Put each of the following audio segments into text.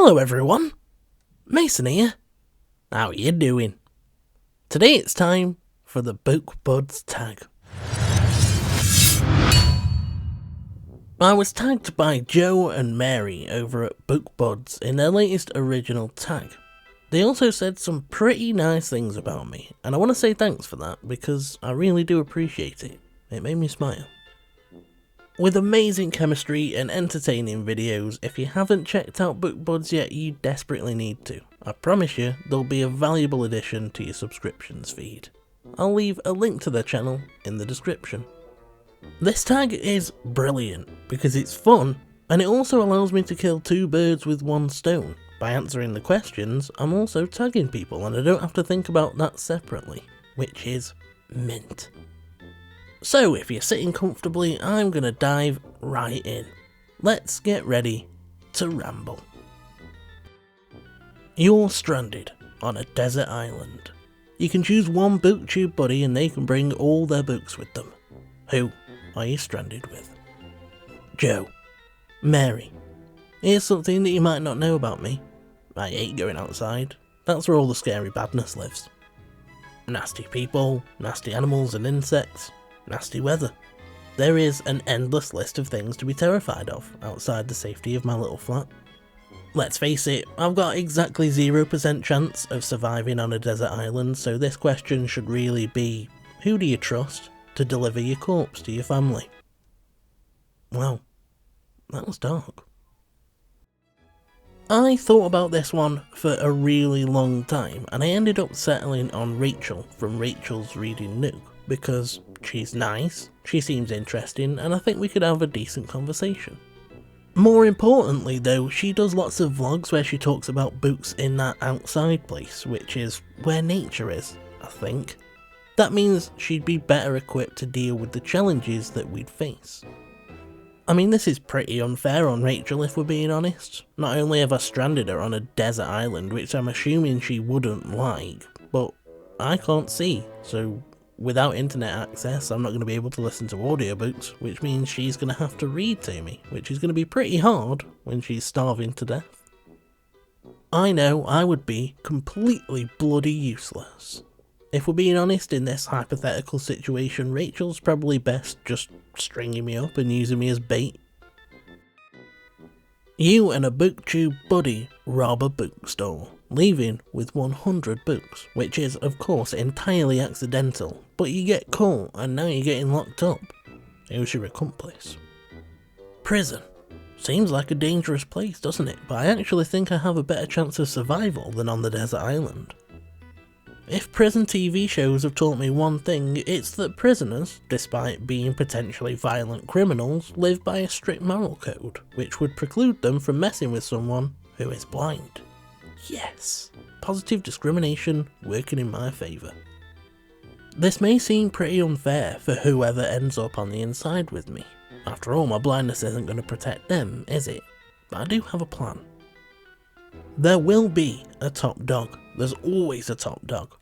Hello everyone, Mason here. How you doing? Today it's time for the BookBuds tag. I was tagged by Joe and Mary over at BookBuds in their latest original tag. They also said some pretty nice things about me, and I want to say thanks for that because I really do appreciate it. It made me smile. With amazing chemistry and entertaining videos, if you haven't checked out BookBuds yet, you desperately need to. I promise you, they'll be a valuable addition to your subscriptions feed. I'll leave a link to their channel in the description. This tag is brilliant because it's fun, and it also allows me to kill two birds with one stone. By answering the questions, I'm also tagging people and I don't have to think about that separately, which is mint. So if you're sitting comfortably, I'm gonna dive right in. Let's get ready to ramble. You're stranded on a desert island. You can choose one Booktube buddy and they can bring all their books with them. Who are you stranded with? Joe. Mary. Here's something that you might not know about me. I hate going outside. That's where all the scary badness lives. Nasty people, nasty animals and insects, nasty weather. There is an endless list of things to be terrified of outside the safety of my little flat. Let's face it, I've got exactly 0% chance of surviving on a desert island, so this question should really be, who do you trust to deliver your corpse to your family? Well, that was dark. I thought about this one for a really long time, and I ended up settling on Rachel from Rachel's Reading Nook, because she's nice, she seems interesting, and I think we could have a decent conversation. More importantly though, she does lots of vlogs where she talks about books in that outside place, which is where nature is, I think. That means she'd be better equipped to deal with the challenges that we'd face. I mean, this is pretty unfair on Rachel if we're being honest. Not only have I stranded her on a desert island, which I'm assuming she wouldn't like, but I can't see, so without internet access I'm not going to be able to listen to audiobooks, which means she's going to have to read to me, which is going to be pretty hard when she's starving to death. I know I would be completely bloody useless. If we're being honest, in this hypothetical situation, Rachel's probably best just stringing me up and using me as bait. You and a Booktube buddy rob a bookstore, leaving with 100 books, which is of course entirely accidental, but you get caught and now you're getting locked up. Who's your accomplice? Prison. Seems like a dangerous place, doesn't it? But I actually think I have a better chance of survival than on the desert island. If prison TV shows have taught me one thing, it's that prisoners, despite being potentially violent criminals, live by a strict moral code, which would preclude them from messing with someone who is blind. Yes, positive discrimination working in my favour. This may seem pretty unfair for whoever ends up on the inside with me. After all, my blindness isn't going to protect them, is it? But I do have a plan. There will be a top dog. There's always a top dog.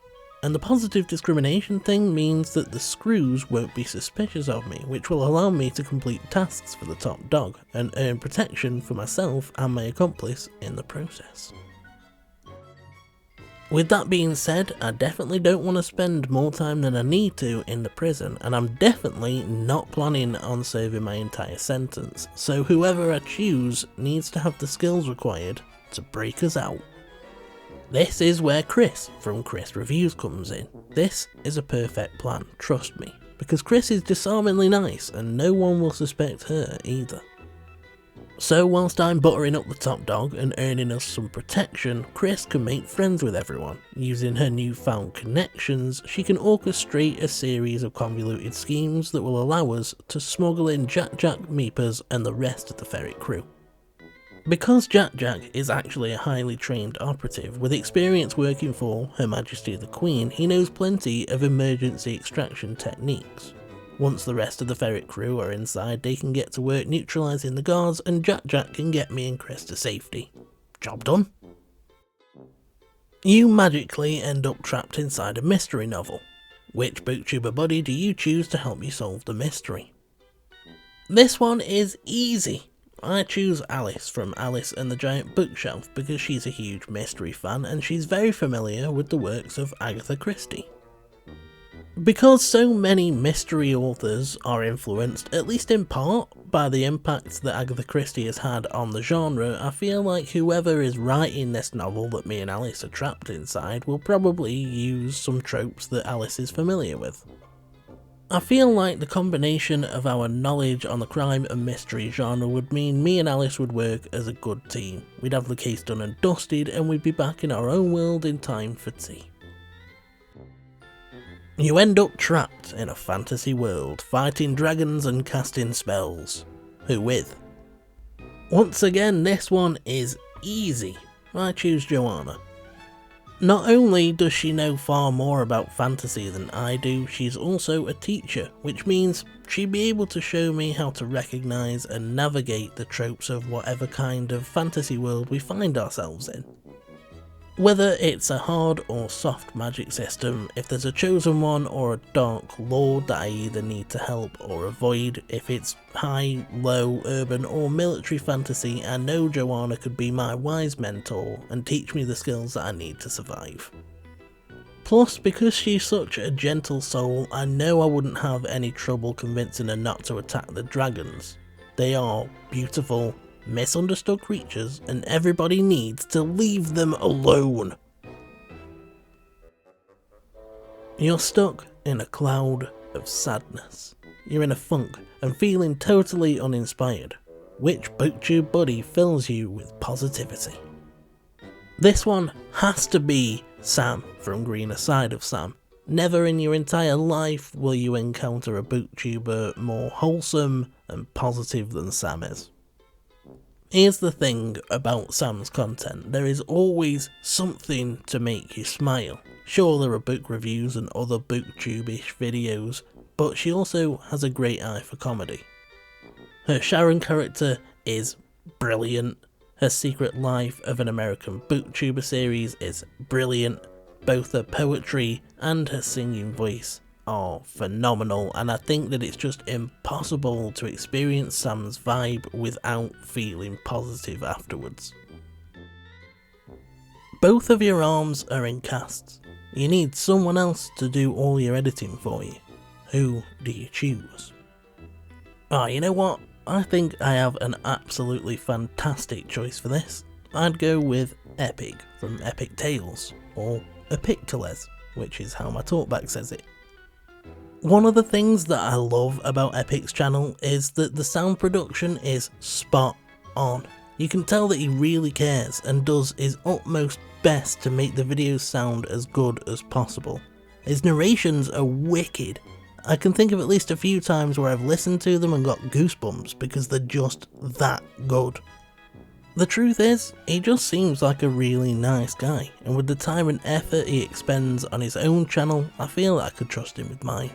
And the positive discrimination thing means that the screws won't be suspicious of me, which will allow me to complete tasks for the top dog and earn protection for myself and my accomplice in the process. With that being said, I definitely don't want to spend more time than I need to in the prison, and I'm definitely not planning on serving my entire sentence, so whoever I choose needs to have the skills required to break us out. This is where Chris from Chris Reviews comes in. This is a perfect plan, trust me, because Chris is disarmingly nice and no one will suspect her either. So whilst I'm buttering up the top dog and earning us some protection, Chris can make friends with everyone. Using her newfound connections, she can orchestrate a series of convoluted schemes that will allow us to smuggle in Jack, Meepers and the rest of the ferret crew. Because Jack is actually a highly trained operative with experience working for Her Majesty the Queen, he knows plenty of emergency extraction techniques. Once the rest of the ferret crew are inside, they can get to work neutralising the guards and Jack can get me and Chris to safety. Job done. You magically end up trapped inside a mystery novel. Which booktuber buddy do you choose to help you solve the mystery? This one is easy. I choose Alice from Alice and the Giant Bookshelf because she's a huge mystery fan and she's very familiar with the works of Agatha Christie. Because so many mystery authors are influenced, at least in part, by the impact that Agatha Christie has had on the genre, I feel like whoever is writing this novel that me and Alice are trapped inside will probably use some tropes that Alice is familiar with. I feel like the combination of our knowledge on the crime and mystery genre would mean me and Alice would work as a good team. We'd have the case done and dusted and we'd be back in our own world in time for tea. You end up trapped in a fantasy world, fighting dragons and casting spells. Who with? Once again, this one is easy. I choose Joanna. Not only does she know far more about fantasy than I do, she's also a teacher, which means she'd be able to show me how to recognise and navigate the tropes of whatever kind of fantasy world we find ourselves in. Whether it's a hard or soft magic system, if there's a chosen one or a dark lord that I either need to help or avoid, if it's high, low, urban or military fantasy, I know Joanna could be my wise mentor and teach me the skills that I need to survive. Plus, because she's such a gentle soul, I know I wouldn't have any trouble convincing her not to attack the dragons. They are beautiful, misunderstood creatures and everybody needs to leave them alone. You're stuck in a cloud of sadness. You're in a funk and feeling totally uninspired. Which Booktube buddy fills you with positivity? This one has to be Sam from Greener Side of Sam. Never in your entire life will you encounter a Booktuber more wholesome and positive than Sam is. Here's the thing about Sam's content, there is always something to make you smile. Sure, there are book reviews and other booktube-ish videos, but she also has a great eye for comedy. Her Sharon character is brilliant, her Secret Life of an American Booktuber series is brilliant, both her poetry and her singing voice are phenomenal, and I think that it's just impossible to experience Sam's vibe without feeling positive afterwards. Both of your arms are in casts. You need someone else to do all your editing for you. Who do you choose? You know what? I think I have an absolutely fantastic choice for this. I'd go with Epic from Epic Tales, or Epicteles, which is how my talkback says it. One of the things that I love about Epic's channel is that the sound production is spot on. You can tell that he really cares and does his utmost best to make the videos sound as good as possible. His narrations are wicked. I can think of at least a few times where I've listened to them and got goosebumps because they're just that good. The truth is, he just seems like a really nice guy, and with the time and effort he expends on his own channel, I feel I could trust him with mine.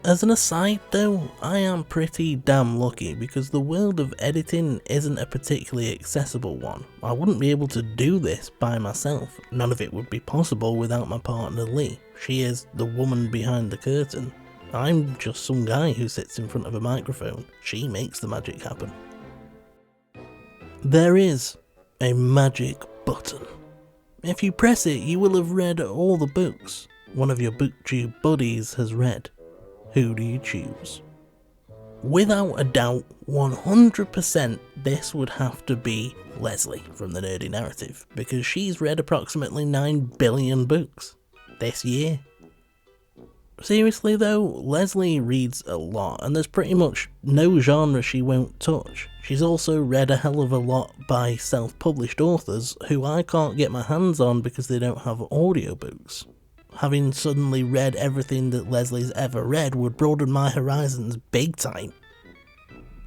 As an aside though, I am pretty damn lucky because the world of editing isn't a particularly accessible one. I wouldn't be able to do this by myself. None of it would be possible without my partner Lee. She is the woman behind the curtain. I'm just some guy who sits in front of a microphone. She makes the magic happen. There is a magic button. If you press it, you will have read all the books one of your Booktube buddies has read. Who do you choose? Without a doubt, 100% this would have to be Leslie from the Nerdy Narrative, because she's read approximately 9 billion books this year. Seriously though, Leslie reads a lot, and there's pretty much no genre she won't touch. She's also read a hell of a lot by self-published authors who I can't get my hands on because they don't have audiobooks. Having suddenly read everything that Leslie's ever read would broaden my horizons big time.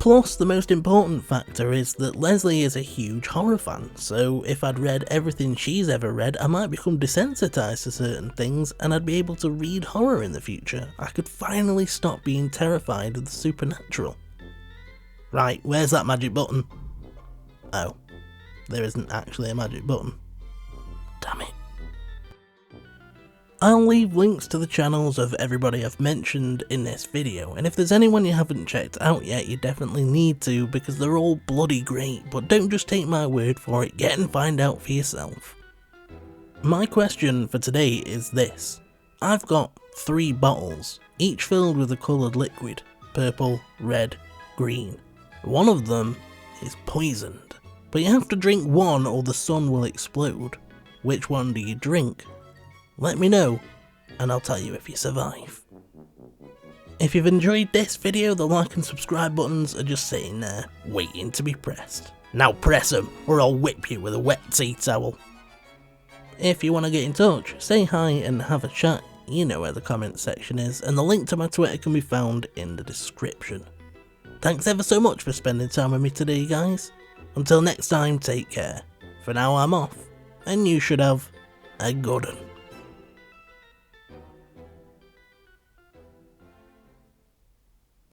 Plus, the most important factor is that Leslie is a huge horror fan, so if I'd read everything she's ever read, I might become desensitized to certain things and I'd be able to read horror in the future. I could finally stop being terrified of the supernatural. Right, where's that magic button? Oh, there isn't actually a magic button. Damn it. I'll leave links to the channels of everybody I've mentioned in this video, and if there's anyone you haven't checked out yet, you definitely need to, because they're all bloody great. But don't just take my word for it, get and find out for yourself. My question for today is this. I've got 3 bottles, each filled with a coloured liquid, purple, red, green. One of them is poisoned, but you have to drink one or the sun will explode. Which one do you drink? Let me know, and I'll tell you if you survive. If you've enjoyed this video, the like and subscribe buttons are just sitting there, waiting to be pressed. Now press them, or I'll whip you with a wet tea towel. If you want to get in touch, say hi and have a chat, you know where the comment section is, and the link to my Twitter can be found in the description. Thanks ever so much for spending time with me today, guys. Until next time, take care. For now I'm off, and you should have a good one.